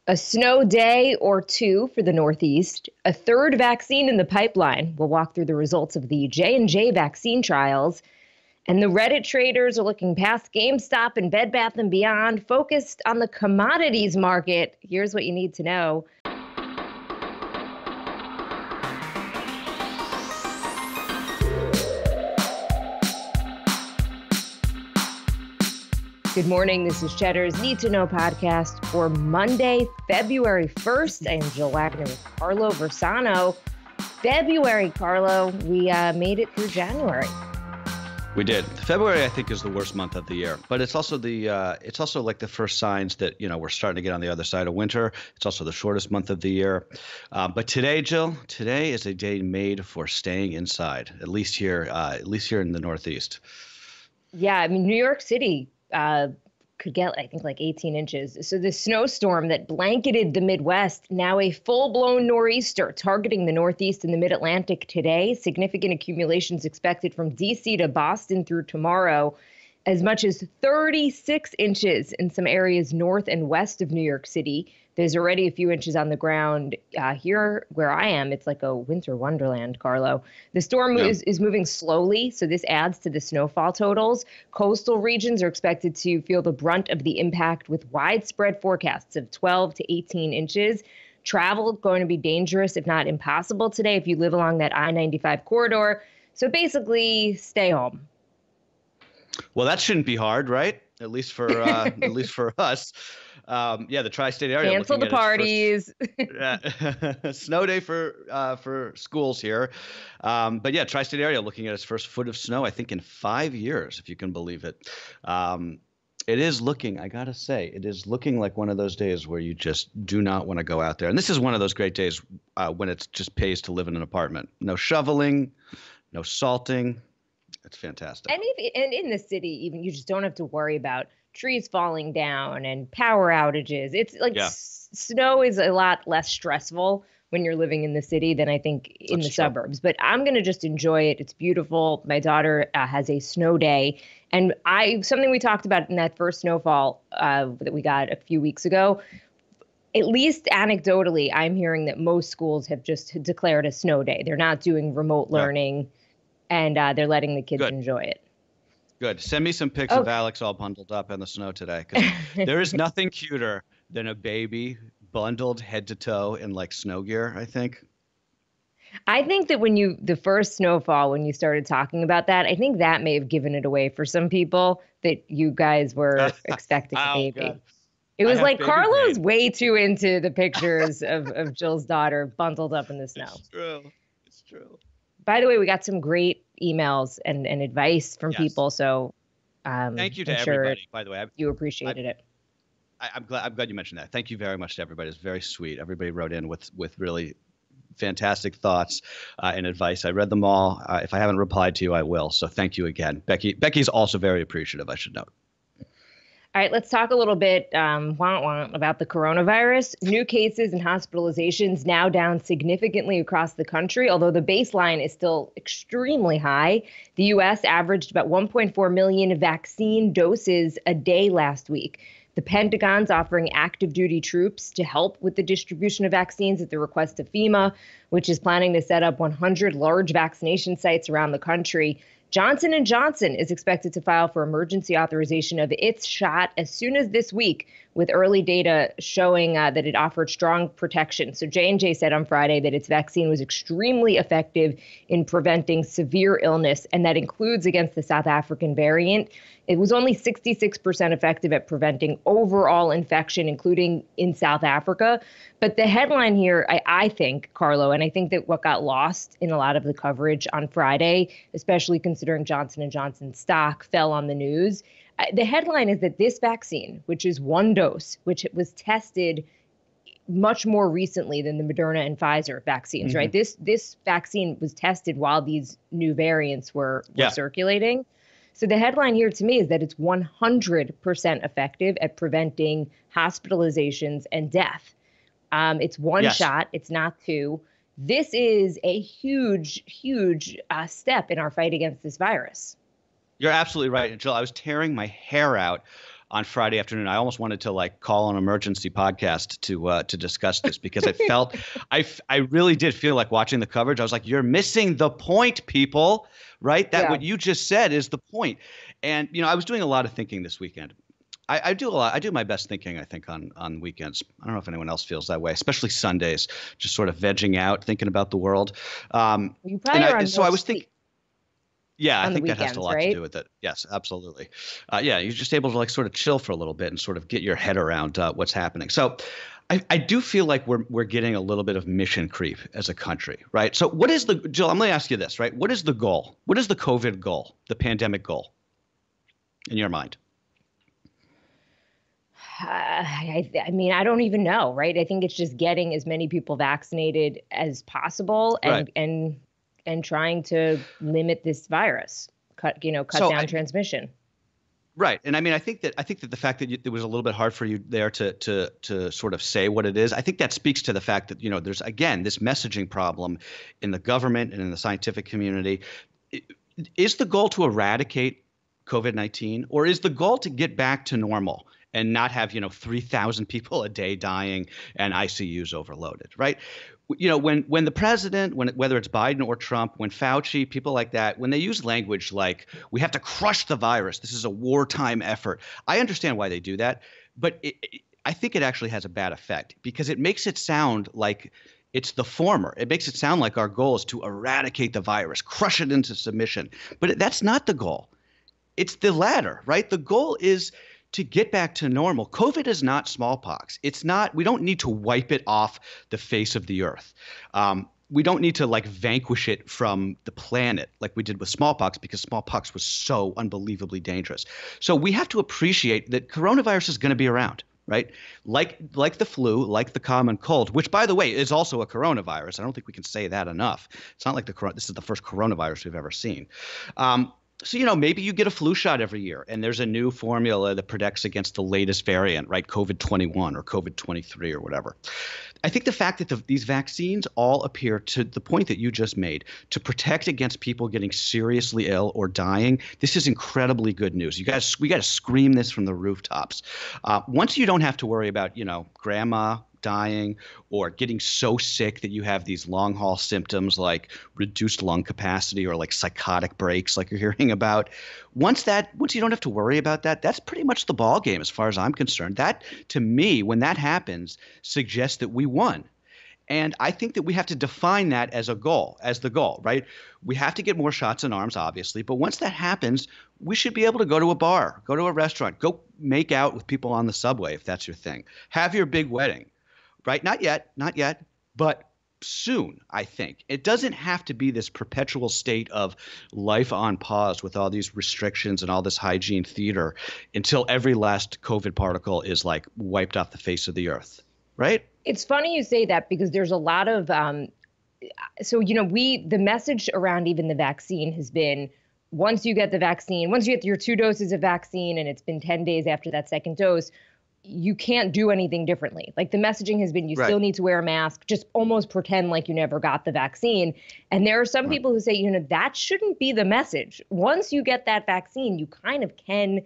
A snow day or two for the Northeast, a third vaccine in the pipeline. We'll walk through the results of the J&J vaccine trials. And the Reddit traders are looking past GameStop and Bed Bath & Beyond, focused on the commodities market. Here's what you need to know. Good morning. This is Cheddar's Need2Know podcast for Monday, February 1st. I am Jill Wagner with Carlo Versano. February, Carlo, we made it through January. We did. February, I think, is the worst month of the year, but it's also it's also like the first signs that, we're starting to get on the other side of winter. It's also the shortest month of the year. But today, Jill, today is a day made for staying inside, at least here in the Northeast. Yeah, I mean, New York City could get, I think, like 18 inches. So the snowstorm that blanketed the Midwest, now a full-blown nor'easter targeting the Northeast and the Mid-Atlantic today. Significant accumulations expected from D.C. to Boston through tomorrow. As much as 36 inches in some areas north and west of New York City. There's already a few inches on the ground here where I am. It's like a winter wonderland, Carlo. The storm is moving slowly, so this adds to the snowfall totals. Coastal regions are expected to feel the brunt of the impact with widespread forecasts of 12 to 18 inches. Travel going to be dangerous, if not impossible today, if you live along that I-95 corridor. So basically, stay home. Well, that shouldn't be hard, right? At least for us. The tri-state area. Cancel the parties. Snow day for schools here. But yeah, tri-state area looking at its first foot of snow, I think, in 5 years, if you can believe it. It is looking, I gotta say, like one of those days where you just do not want to go out there. And this is one of those great days when it just pays to live in an apartment. No shoveling, no salting. It's fantastic. And in the city, even, you just don't have to worry about trees falling down and power outages. It's like snow is a lot less stressful when you're living in the city than I think in the suburbs. But I'm going to just enjoy it. It's beautiful. My daughter has a snow day. And something we talked about in that first snowfall that we got a few weeks ago, at least anecdotally, I'm hearing that most schools have just declared a snow day. They're not doing remote learning. And they're letting the kids enjoy it. Good. Send me some pics of Alex all bundled up in the snow today. Because there is nothing cuter than a baby bundled head to toe in like snow gear, I think. I think that the first snowfall, when you started talking about that, I think that may have given it away for some people that you guys were expecting a baby. God. It was like Carlo's way too into the pictures of Jill's daughter bundled up in the snow. It's true. By the way, we got some great emails and advice from people. So thank you to everybody, by the way. You appreciated it. I'm glad you mentioned that. Thank you very much to everybody. It's very sweet. Everybody wrote in with really fantastic thoughts and advice. I read them all. If I haven't replied to you, I will. So thank you again. Becky's also very appreciative, I should note. All right, let's talk a little bit about the coronavirus. New cases and hospitalizations now down significantly across the country, although the baseline is still extremely high. The U.S. averaged about 1.4 million vaccine doses a day last week. The Pentagon's offering active duty troops to help with the distribution of vaccines at the request of FEMA, which is planning to set up 100 large vaccination sites around the country. Johnson & Johnson is expected to file for emergency authorization of its shot as soon as this week, with early data showing that it offered strong protection. So J&J said on Friday that its vaccine was extremely effective in preventing severe illness, and that includes against the South African variant. It was only 66% effective at preventing overall infection, including in South Africa. But the headline here, I think, Carlo, and I think that what got lost in a lot of the coverage on Friday, especially considering Johnson & Johnson's stock fell on the news, the headline is that this vaccine, which is one dose, which was tested much more recently than the Moderna and Pfizer vaccines, right? This vaccine was tested while these new variants were circulating. So the headline here to me is that it's 100% effective at preventing hospitalizations and death. It's one shot. It's not two. This is a huge, huge step in our fight against this virus. You're absolutely right. And Jill, I was tearing my hair out on Friday afternoon. I almost wanted to like call an emergency podcast to discuss this because I felt I really did feel like watching the coverage. I was like, you're missing the point, people, right? That Yeah. what you just said is the point. And I was doing a lot of thinking this weekend. I do a lot. I do my best thinking, I think, on weekends. I don't know if anyone else feels that way, especially Sundays, just sort of vegging out, thinking about the world. You probably are on So more I was thinking. sleep Yeah, I on the think that has a weekends, lot to do right? with it. Yes, absolutely. Yeah, you're just able to like sort of chill for a little bit and sort of get your head around what's happening. So, I do feel like we're getting a little bit of mission creep as a country, right? So, what is the Jill? I'm going to ask you this, right? What is the goal? What is the COVID goal? The pandemic goal, in your mind? I mean, I don't even know, right? I think it's just getting as many people vaccinated as possible Right. and trying to limit this virus, cut So, down transmission. right, and I mean, I think that the fact that it was a little bit hard for you there to sort of say what it is, I think that speaks to the fact that there's again this messaging problem in the government and in the scientific community. I- Is the goal to eradicate COVID-19, or is the goal to get back to normal and not have 3,000 people a day dying and ICUs overloaded, right? When the president, whether it's Biden or Trump, when Fauci, people like that, when they use language like we have to crush the virus, this is a wartime effort. I understand why they do that, but I think it actually has a bad effect because it makes it sound like it's the former. It makes it sound like our goal is to eradicate the virus, crush it into submission. But that's not the goal. It's the latter, right? The goal is to get back to normal. COVID is not smallpox. It's not, we don't need to wipe it off the face of the earth. We don't need to like vanquish it from the planet like we did with smallpox because smallpox was so unbelievably dangerous. So we have to appreciate that coronavirus is going to be around, right? Like the flu, like the common cold, which by the way is also a coronavirus. I don't think we can say that enough. It's not like this is the first coronavirus we've ever seen. So, maybe you get a flu shot every year and there's a new formula that protects against the latest variant, right? COVID-21 or COVID-23 or whatever. I think the fact that these vaccines all appear to the point that you just made to protect against people getting seriously ill or dying, this is incredibly good news. You guys, we got to scream this from the rooftops. Once you don't have to worry about, grandma dying or getting so sick that you have these long haul symptoms like reduced lung capacity or like psychotic breaks like you're hearing about. Once you don't have to worry about that, that's pretty much the ball game as far as I'm concerned. That to me, when that happens, suggests that we won. And I think that we have to define that as the goal, right? We have to get more shots in arms, obviously. But once that happens, we should be able to go to a bar, go to a restaurant, go make out with people on the subway if that's your thing. Have your big wedding. Right? Not yet, but soon, I think. It doesn't have to be this perpetual state of life on pause with all these restrictions and all this hygiene theater until every last COVID particle is like wiped off the face of the earth. Right? It's funny you say that because there's a lot of the message around even the vaccine has been once you get your 2 doses of vaccine and it's been 10 days after that second dose, you can't do anything differently. Like the messaging has been, you Right. still need to wear a mask, just almost pretend like you never got the vaccine. And there are some Right. people who say, that shouldn't be the message. Once you get that vaccine, you kind of can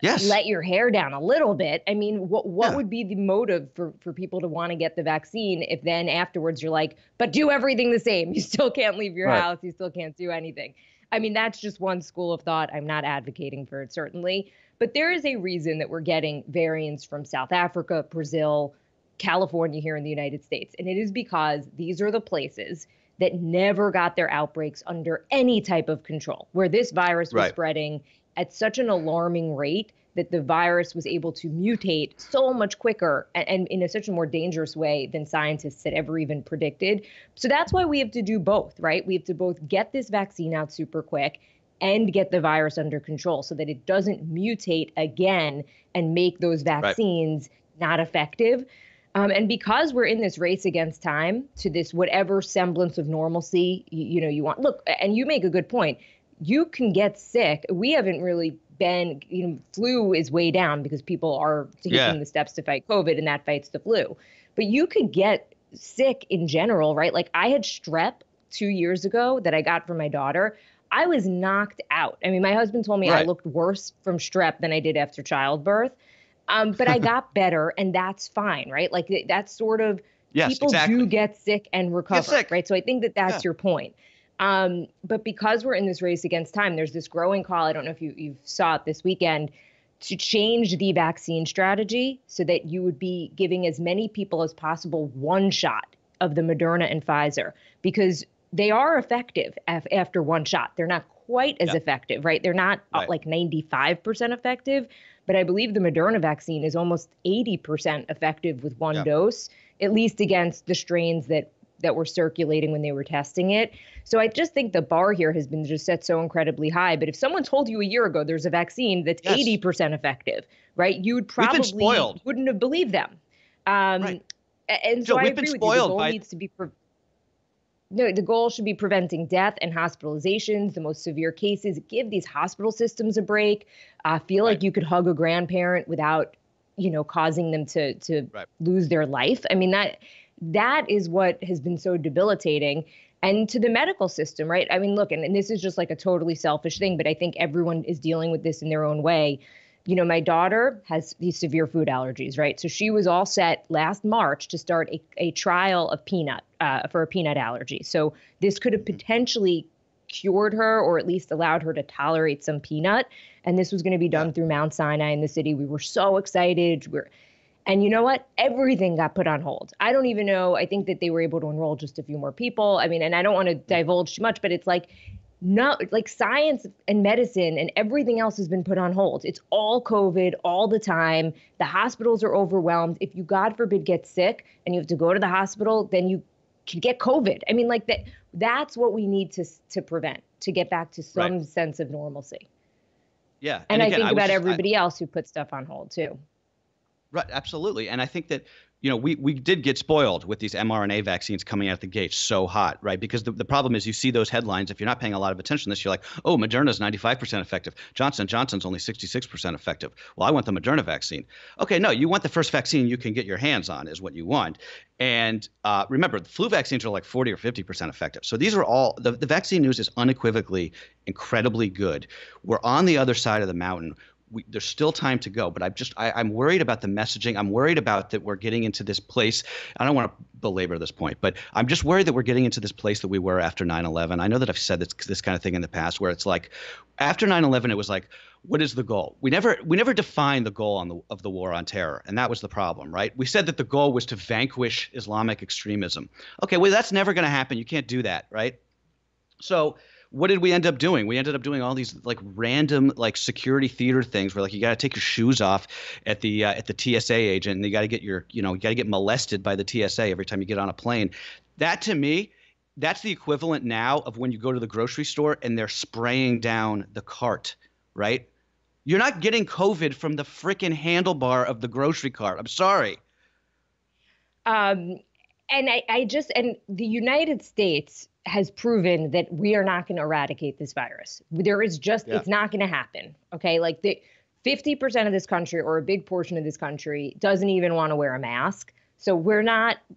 Yes. let your hair down a little bit. I mean, what Yeah. would be the motive for people to want to get the vaccine if then afterwards you're like, but do everything the same. You still can't leave your Right. house. You still can't do anything. I mean, that's just one school of thought. I'm not advocating for it, certainly. But there is a reason that we're getting variants from South Africa, Brazil, California here in the United States. And it is because these are the places that never got their outbreaks under any type of control, where this virus was Right. spreading at such an alarming rate that the virus was able to mutate so much quicker and in such a more dangerous way than scientists had ever even predicted. So that's why we have to do both, right? We have to both get this vaccine out super quick and get the virus under control so that it doesn't mutate again and make those vaccines not effective. And because we're in this race against time to this whatever semblance of normalcy you want. Look, and you make a good point. You can get sick. We haven't really been, flu is way down because people are taking the steps to fight COVID and that fights the flu. But you could get sick in general, right? Like I had strep 2 years ago that I got from my daughter. I was knocked out. I mean, my husband told me I Right. looked worse from strep than I did after childbirth. But I got better, and that's fine, right? Like that's sort of Yes, people do exactly. get sick and Get recover, sick. right? So I think that Yeah. that's your point. But because we're in this race against time, there's this growing call. I don't know if you saw it this weekend to change the vaccine strategy so that you would be giving as many people as possible one shot of the Moderna and Pfizer because they are effective after one shot. They're not quite as Yeah. effective, right? They're not Right. like 95% effective, but I believe the Moderna vaccine is almost 80% effective with one Yeah. dose, at least against the strains that were circulating when they were testing it. So I just think the bar here has been just set so incredibly high. But if someone told you a year ago there's a vaccine that's Yes. 80% effective, right, you would We've been probably spoiled. wouldn't have believed them. Right. Um, and so Joe, I we've been agree with you. The spoiled goal by needs to be no, the goal should be preventing death and hospitalizations, the most severe cases. Give these hospital systems a break. Feel right. like you could hug a grandparent without, causing them to Right. lose their life. I mean, that is what has been so debilitating. And to the medical system, right? I mean, look, and this is just like a totally selfish thing, but I think everyone is dealing with this in their own way. My daughter has these severe food allergies, right? So she was all set last March to start a trial of peanut for a peanut allergy. So this could have Mhm. potentially cured her or at least allowed her to tolerate some peanut. And this was going to be Yeah. done through Mount Sinai in the city. We were so excited. And you know what? Everything got put on hold. I don't even know. I think that they were able to enroll just a few more people. I mean, and I don't want to Mm. divulge too much, but it's like not like science and medicine and everything else has been put on hold. It's all COVID all the time. The hospitals are overwhelmed. If you, God forbid, get sick and you have to go to the hospital, then you can get COVID. I mean, like that's what we need to prevent, to get back to Right. some sense of normalcy. Yeah. And And I again, think about everybody else who put stuff on hold too. right, absolutely. And I think that, we did get spoiled with these mRNA vaccines coming out the gate so hot, right? Because the problem is you see those headlines. If you're not paying a lot of attention to this, you're like, oh, Moderna's 95% effective. Johnson's only 66% effective. Well, I want the Moderna vaccine. Okay, no, you want the first vaccine you can get your hands on is what you want. And remember, the flu vaccines are like 40 or 50% effective. So these are all, the vaccine news is unequivocally incredibly good. We're on the other side of the mountain. There's still time to go, but I'm worried about the messaging. I'm worried about that we're getting into this place. I don't want to belabor this point, but I'm just worried that we're getting into this place that we were after 9/11. I know that I've said this kind of thing in the past, where it's like after 9/11, it was like, what is the goal? We never defined the goal of the war on terror, and that was the problem, right? We said that the goal was to vanquish Islamic extremism. Okay, well that's never going to happen. You can't do that, right? So what did we end up doing? We ended up doing all these like random like security theater things where like you got to take your shoes off at the TSA agent, and you got to get you got to get molested by the TSA every time you get on a plane. That to me, that's the equivalent now of when you go to the grocery store and they're spraying down the cart, right? You're not getting COVID from the freaking handlebar of the grocery cart. I'm sorry. Um, and and the United States has proven that we are not going to eradicate this virus. Yeah. It's not going to happen. Okay. Like 50% of this country or a big portion of this country doesn't even want to wear a mask. So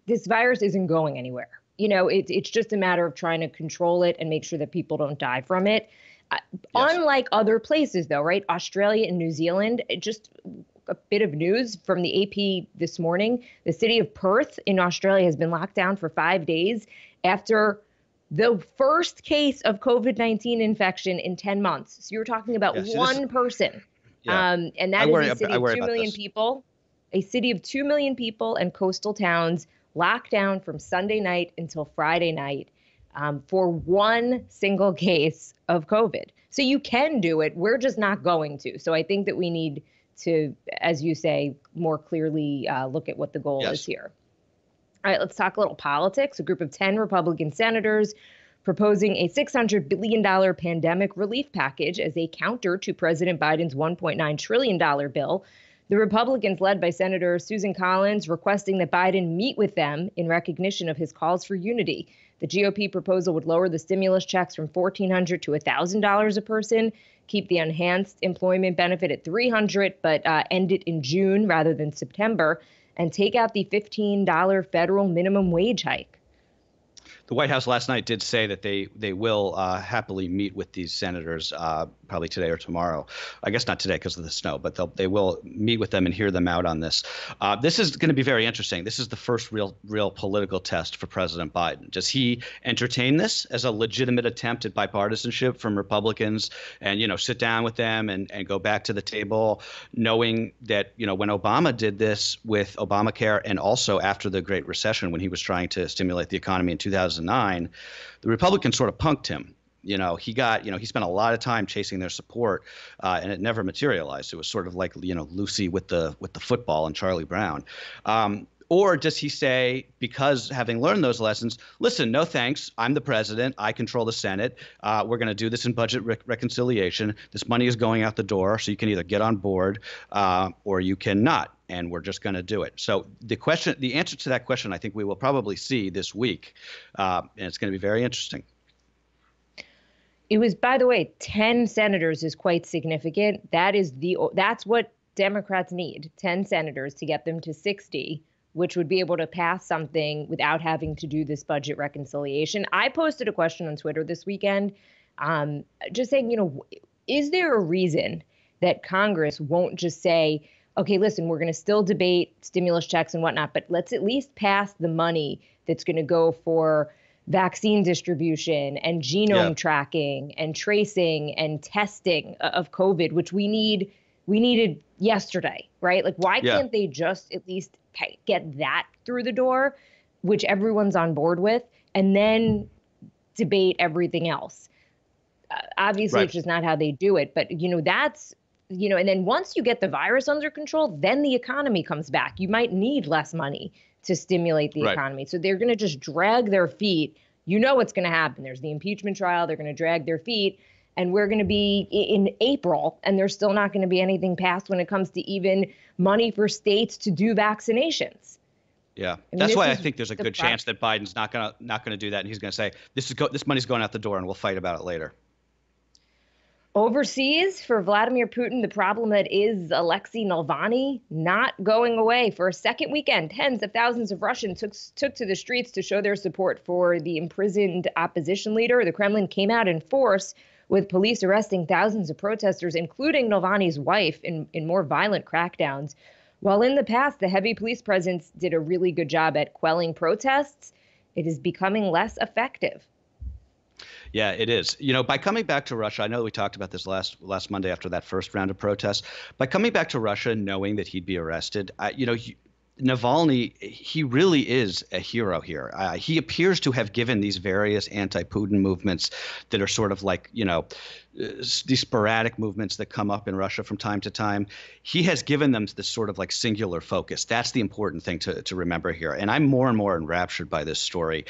this virus isn't going anywhere. It's just a matter of trying to control it and make sure that people don't die from it. Uh, Yes. Unlike other places, though, right? Australia and New Zealand, just a bit of news from the AP this morning. The city of Perth in Australia has been locked down for 5 days after the first case of COVID-19 infection in 10 months. So you're talking about Yeah. See, one person. yeah. And I that is worry. a city I of worry 2 about million this. people, a city of 2 million people and coastal towns locked down from Sunday night until Friday night for one single case of COVID. So you can do it. We're just not going to. So I think that we need to, as you say, more clearly look at what the goal is Yes. here. All right, let's talk a little politics. A group of 10 Republican senators proposing a $600 billion pandemic relief package as a counter to President Biden's $1.9 trillion bill. The Republicans, led by Senator Susan Collins, requesting that Biden meet with them in recognition of his calls for unity. The GOP proposal would lower the stimulus checks from $1,400 to $1,000 a person, keep the enhanced employment benefit at $300, but end it in June rather than September, and take out the $15 federal minimum wage hike. The White House last night did say that they will happily meet with these senators probably today or tomorrow. I guess not today because of the snow, but they will meet with them and hear them out on this. This is going to be very interesting. This is the first real political test for President Biden. Does he entertain this as a legitimate attempt at bipartisanship from Republicans and, sit down with them and go back to the table, knowing that, when Obama did this with Obamacare and also after the Great Recession when he was trying to stimulate the economy in 2009, the Republicans sort of punked him. He spent a lot of time chasing their support, and it never materialized. It was sort of like, Lucy with the football and Charlie Brown. Or does he say, because having learned those lessons, listen, no thanks, I'm the president, I control the Senate, we're going to do this in budget reconciliation. This money is going out the door, so you can either get on board or you cannot, and we're just going to do it. So the answer to that question, I think we will probably see this week, and it's going to be very interesting. It was, by the way, 10 senators is quite significant. That's what Democrats need, 10 senators to get them to 60, which would be able to pass something without having to do this budget reconciliation. I posted a question on Twitter this weekend, just saying, is there a reason that Congress won't just say, okay, listen, we're going to still debate stimulus checks and whatnot, but let's at least pass the money that's going to go for vaccine distribution and genome tracking and tracing and testing of COVID, which we needed yesterday, right? Like, why can't they just at least get that through the door, which everyone's on board with, and then debate everything else? Obviously, it's just not how they do it. But, that's, and then once you get the virus under control, then the economy comes back. You might need less money to stimulate the economy. So they're going to just drag their feet. You know what's going to happen. There's the impeachment trial. They're going to drag their feet. And we're going to be in April, and there's still not going to be anything passed when it comes to even money for states to do vaccinations. Yeah, that's why I think there's a good chance that Biden's not going to do that, and he's going to say this money's going out the door, and we'll fight about it later. Overseas, for Vladimir Putin, the problem that is Alexei Navalny not going away. For a second weekend, tens of thousands of Russians took to the streets to show their support for the imprisoned opposition leader. The Kremlin came out in force, with police arresting thousands of protesters, including Navalny's wife, in more violent crackdowns. While in the past, the heavy police presence did a really good job at quelling protests, it is becoming less effective. Yeah, it is. By coming back to Russia, I know we talked about this last Monday after that first round of protests. By coming back to Russia, knowing that he'd be arrested, Navalny, he really is a hero here. He appears to have given these various anti-Putin movements that are sort of like, these sporadic movements that come up in Russia from time to time. He has given them this sort of like singular focus. That's the important thing to remember here. And I'm more and more enraptured by this story.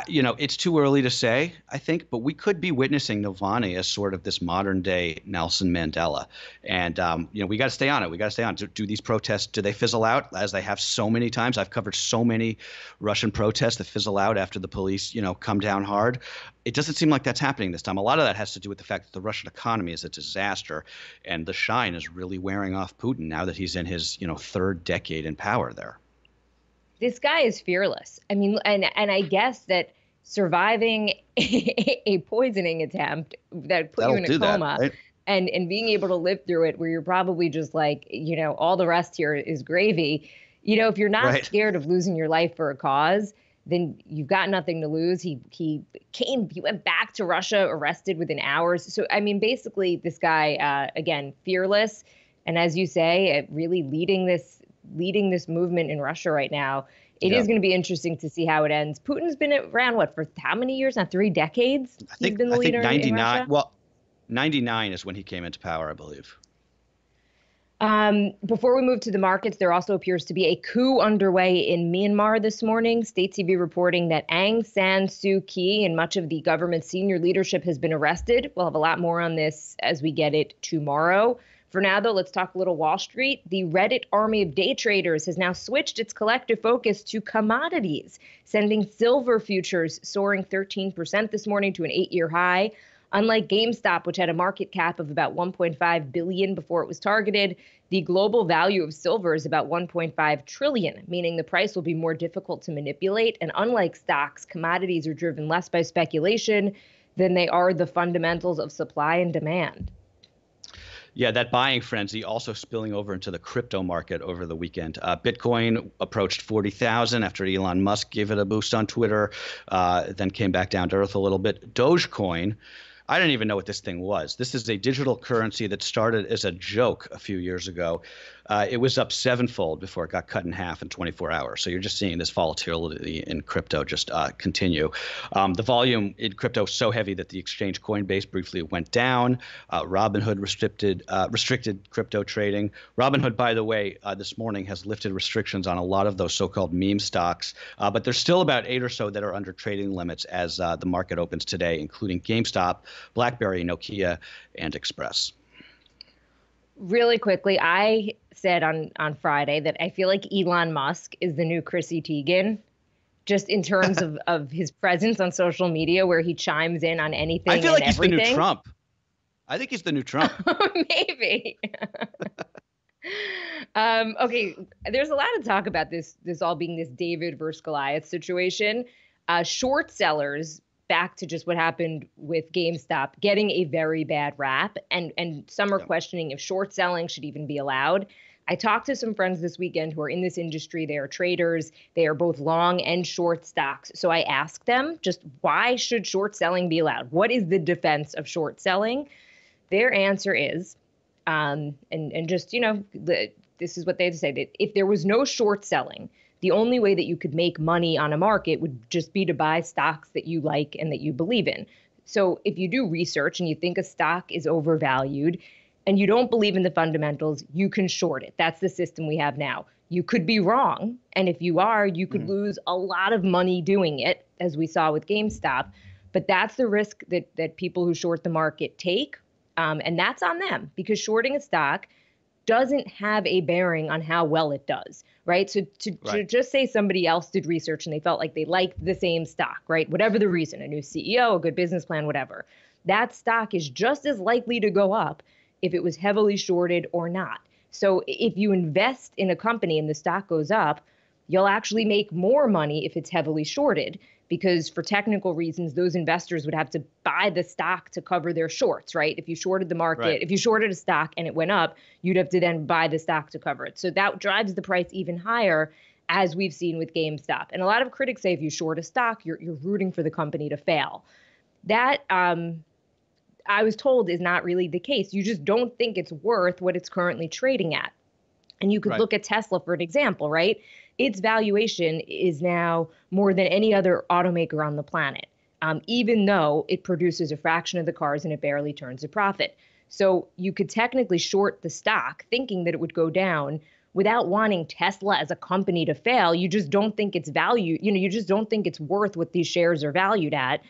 It's too early to say, I think, but we could be witnessing Navalny as sort of this modern day Nelson Mandela. And, we got to stay on it. We got to stay on it. Do these protests, do they fizzle out as they have so many times? I've covered so many Russian protests that fizzle out after the police, come down hard. It doesn't seem like that's happening this time. A lot of that has to do with the fact that the Russian economy is a disaster, and the shine is really wearing off Putin now that he's in his, third decade in power there. This guy is fearless. I mean, and I guess that surviving a poisoning attempt that put you in a coma, right? and being able to live through it, where you're probably just like, all the rest here is gravy. If you're not scared of losing your life for a cause, then you've got nothing to lose. He went back to Russia, arrested within hours. So, I mean, basically this guy, again, fearless. And as you say, really leading this movement in Russia right now. It is going to be interesting to see how it ends. Putin's been around, for how many years now? 3 decades? He's been the leader in Russia? Well, 99 is when he came into power, I believe. Before we move to the markets, there also appears to be a coup underway in Myanmar this morning. State TV reporting that Aung San Suu Kyi and much of the government's senior leadership has been arrested. We'll have a lot more on this as we get it tomorrow. For now, though, let's talk a little Wall Street. The Reddit army of day traders has now switched its collective focus to commodities, sending silver futures soaring 13% this morning to an 8-year high. Unlike GameStop, which had a market cap of about 1.5 billion before it was targeted, the global value of silver is about 1.5 trillion, meaning the price will be more difficult to manipulate. And unlike stocks, commodities are driven less by speculation than they are the fundamentals of supply and demand. Yeah, that buying frenzy also spilling over into the crypto market over the weekend. Bitcoin approached 40,000 after Elon Musk gave it a boost on Twitter, then came back down to earth a little bit. Dogecoin, I didn't even know what this thing was. This is a digital currency that started as a joke a few years ago. It was up sevenfold before it got cut in half in 24 hours. So you're just seeing this volatility in crypto just continue. The volume in crypto is so heavy that the exchange Coinbase briefly went down. Robinhood restricted crypto trading. Robinhood, by the way, this morning has lifted restrictions on a lot of those so-called meme stocks, but there's still about 8 or so that are under trading limits as the market opens today, including GameStop, BlackBerry, Nokia, and Express. Really quickly, I said on Friday that I feel like Elon Musk is the new Chrissy Teigen, just in terms of his presence on social media, where he chimes in on anything. I feel like he's everything. the new Trump. I think he's the new Trump. Maybe. Okay, there's a lot of talk about this all being this David versus Goliath situation. Short sellers, back to just what happened with GameStop, getting a very bad rap, and some are questioning if short selling should even be allowed. I talked to some friends this weekend who are in this industry. They are traders. They are both long and short stocks. So I asked them, just why should short selling be allowed? What is the defense of short selling? Their answer is, and just, this is what they had to say, that if there was no short selling, the only way that you could make money on a market would just be to buy stocks that you like and that you believe in. So if you do research and you think a stock is overvalued and you don't believe in the fundamentals, you can short it. That's the system we have now. You could be wrong. And if you are, you could lose a lot of money doing it, as we saw with GameStop. But that's the risk that people who short the market take. And that's on them, because shorting a stock doesn't have a bearing on how well it does, right? So to just say somebody else did research and they felt like they liked the same stock, right? Whatever the reason, a new CEO, a good business plan, whatever, that stock is just as likely to go up if it was heavily shorted or not. So if you invest in a company and the stock goes up, you'll actually make more money if it's heavily shorted, because for technical reasons, those investors would have to buy the stock to cover their shorts, right? If you shorted the market, if you shorted a stock and it went up, you'd have to then buy the stock to cover it. So that drives the price even higher, as we've seen with GameStop. And a lot of critics say if you short a stock, you're rooting for the company to fail. That, I was told, is not really the case. You just don't think it's worth what it's currently trading at. And you could look at Tesla for an example, right? Its valuation is now more than any other automaker on the planet, even though it produces a fraction of the cars and it barely turns a profit. So you could technically short the stock thinking that it would go down without wanting Tesla as a company to fail. You just don't think it's value. You just don't think it's worth what these shares are valued at.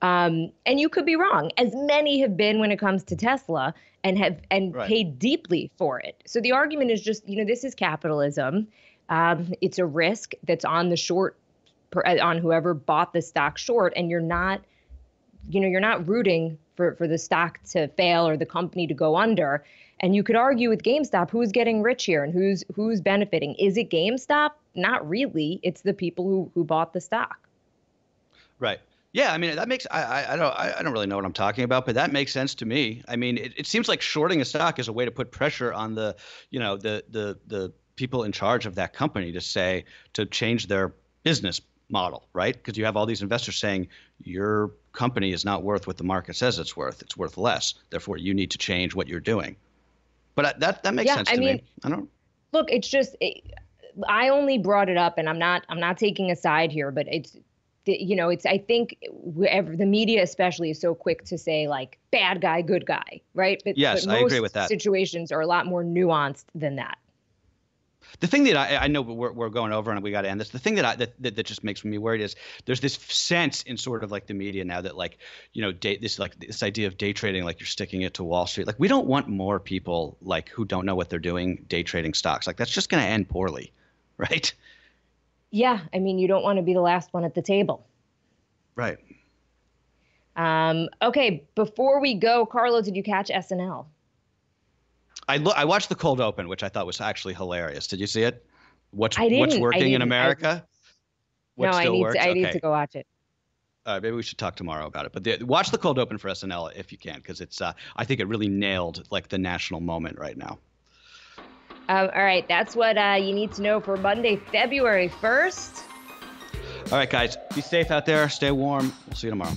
And you could be wrong, as many have been when it comes to Tesla, and have paid deeply for it. So the argument is just, this is capitalism. It's a risk that's on the short, on whoever bought the stock short, and you're not rooting for the stock to fail or the company to go under. And you could argue with GameStop, who's getting rich here and who's benefiting? Is it GameStop? Not really. It's the people who bought the stock. Right. Yeah, I mean, that makes I don't really know what I'm talking about, but that makes sense to me. I mean, it seems like shorting a stock is a way to put pressure on the people in charge of that company to change their business model, right? Because you have all these investors saying your company is not worth what the market says it's worth. It's worth less. Therefore, you need to change what you're doing. But that makes sense to me. I don't. Look, it's just I only brought it up, and I'm not taking a side here, but it's. I think the media especially is so quick to say like bad guy, good guy, right? But I agree with that. Situations are a lot more nuanced than that. The thing that I know we're going over and we got to end this. The thing that just makes me worried is there's this sense in sort of like the media now that this idea of day trading, like you're sticking it to Wall Street. Like we don't want more people like who don't know what they're doing day trading stocks. Like that's just going to end poorly, right? Yeah, I mean, you don't want to be the last one at the table. Right. Okay, before we go, Carlo, did you catch SNL? I watched the cold open, which I thought was actually hilarious. Did you see it? I What's didn't. I working in didn't. America? No, What still works? I need to Okay. go watch it. Maybe we should talk tomorrow about it. But watch the cold open for SNL if you can, because it's I think it really nailed like the national moment right now. All right, that's what you need to know for Monday, February 1st. All right, guys, be safe out there. Stay warm. We'll see you tomorrow.